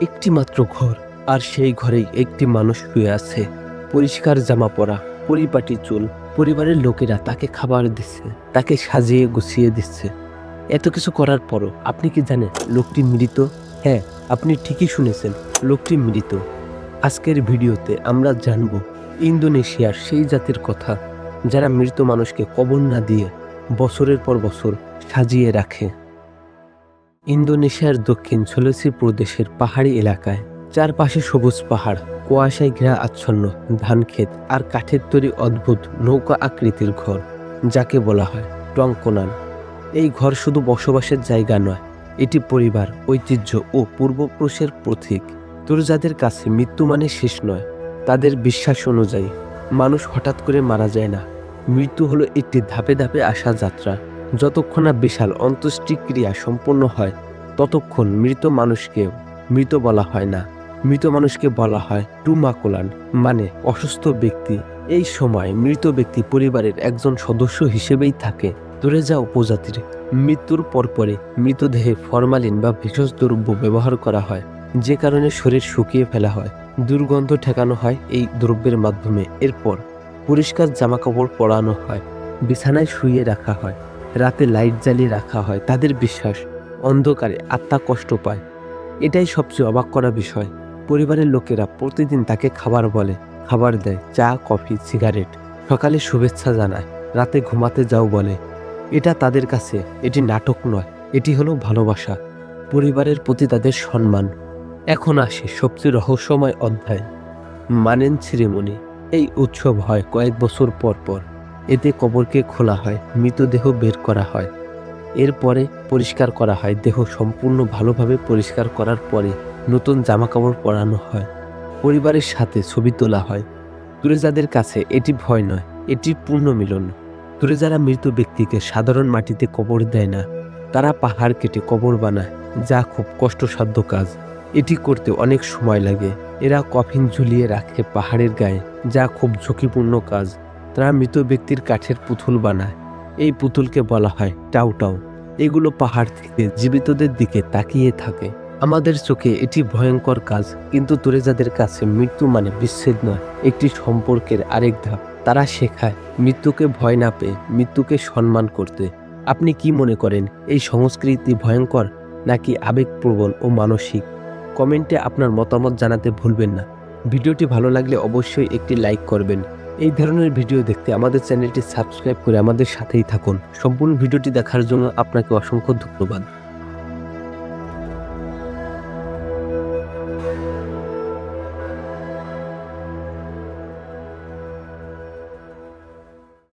একটি মাত্র ঘর, আর সেই ঘরেই একটি মানুষ শুয়ে আছে। পরিষ্কার জামা পরা, পরিপাটি চুল। পরিবারের লোকেরা তাকে খাবার দিচ্ছে, তাকে সাজিয়ে গুছিয়ে দিচ্ছে। এত কিছু করার পরও আপনি কি জানেন লোকটি মৃত? হ্যাঁ, আপনি ঠিকই শুনেছেন, লোকটি মৃত। আজকের ভিডিওতে আমরা জানব ইন্দোনেশিয়ার সেই জাতির কথা যারা মৃত মানুষকে কবর না দিয়ে বছরের পর বছর সাজিয়ে রাখে। ইন্দোনেশিয়ার দক্ষিণ সুলেসি প্রদেশের পাহাড়ি এলাকায় চারপাশে সবুজ পাহাড়, কুয়াশায় ঘেরা আচ্ছন্ন ধানক্ষেত আর কাঠের তৈরি অদ্ভুত নৌকা আকৃতির ঘর, যাকে বলা হয় টংকোনান। এই ঘর শুধু বসবাসের জায়গা নয়, এটি পরিবার, ঐতিহ্য ও পূর্বপুরুষের প্রতীক। তোর যাদের কাছে মৃত্যু মানে শেষ নয়, তাদের বিশ্বাস অনুযায়ী মানুষ হঠাৎ করে মারা যায় না। মৃত্যু হলো একটি ধাপে ধাপে আসা যাত্রা। যতক্ষণ না বিশাল অন্ত্যেষ্টিক্রিয়া সম্পন্ন হয়, ততক্ষণ মৃত মানুষকে মৃত বলা হয় না। মৃত মানুষকে বলা হয় টুমাকোলান, মানে অসুস্থ ব্যক্তি। এই সময় মৃত ব্যক্তি পরিবারের একজন সদস্য হিসেবেই থাকে। তোরেজা উপজাতির মৃত্যুর পরপরে মৃতদেহে ফরমালিন বা ভেষজ দ্রব্য ব্যবহার করা হয়, যে কারণে শরীর শুকিয়ে ফেলা হয়। দুর্গন্ধ ঠেকানো হয় এই দ্রব্যের মাধ্যমে। এরপর পরিষ্কার জামাকাপড় পরানো হয়, বিছানায় শুইয়ে রাখা হয়, রাতে লাইট জ্বালিয়ে রাখা হয়। তাদের বিশ্বাস, অন্ধকারে আত্মা কষ্ট পায়। এটাই সবচেয়ে অবাক করা বিষয়। পরিবারের লোকেরা প্রতিদিন তাকে খাবার বলে, খাবার দেয়, চা, কফি, সিগারেট। সকালে শুভেচ্ছা জানায়, রাতে ঘুমাতে যাও বলে। এটা তাদের কাছে এটি নাটক নয়, এটি হলো ভালোবাসা, পরিবারের প্রতি তাদের সম্মান। এখন আসে সবচেয়ে রহস্যময় অধ্যায়, মানেন সেরেমনি। এই উৎসব হয় কয়েক বছর পর পর। এতে কবরকে খোলা হয়, মৃতদেহ বের করা হয়, এরপরে পরিষ্কার করা হয়। দেহ সম্পূর্ণ ভালোভাবে পরিষ্কার করার পরে নতুন জামাকাপড় পরানো হয়, পরিবারের সাথে ছবি তোলা হয়। তুরেজাদের কাছে এটি ভয় নয়, এটি পূর্ণ মিলন। তুরেজারা মৃত ব্যক্তিকে সাধারণ মাটিতে কবর দেয় না, তারা পাহাড় কেটে কবর বানায়, যা খুব কষ্টসাধ্য কাজ। এটি করতে অনেক সময় লাগে। এরা কফিন ঝুলিয়ে রাখে পাহাড়ের গায়ে, যা খুব ঝুঁকিপূর্ণ কাজ। তারা মৃত ব্যক্তির কাঠের পুতুল বানায়, এই পুতুলকে বলা হয় টাউটাউ। এগুলো পাহাড় থেকে জীবিতদের দিকে তাকিয়ে থাকে। আমাদের চোখে এটি ভয়ঙ্কর কাজ, কিন্তু তুরেজাদের কাছে মৃত্যু মানে বিচ্ছেদ নয়, একটি সম্পর্কের আরেক ধাপ। তারা শেখায় মৃত্যুকে ভয় না পেয়ে মৃত্যুকে সম্মান করতে। আপনি কি মনে করেন, এই সংস্কৃতি ভয়ঙ্কর নাকি আবেগপ্রবণ ও মানসিক? কমেন্টে আপনার মতামত জানাতে ভুলবেন না। ভিডিওটি ভালো লাগলে অবশ্যই একটি লাইক করবেন। এই ধরনের ভিডিও দেখতে আমাদের চ্যানেলটি সাবস্ক্রাইব করে আমাদের সাথেই থাকুন। সম্পূর্ণ ভিডিওটি দেখার জন্য আপনাকে অসংখ্য ধন্যবাদ।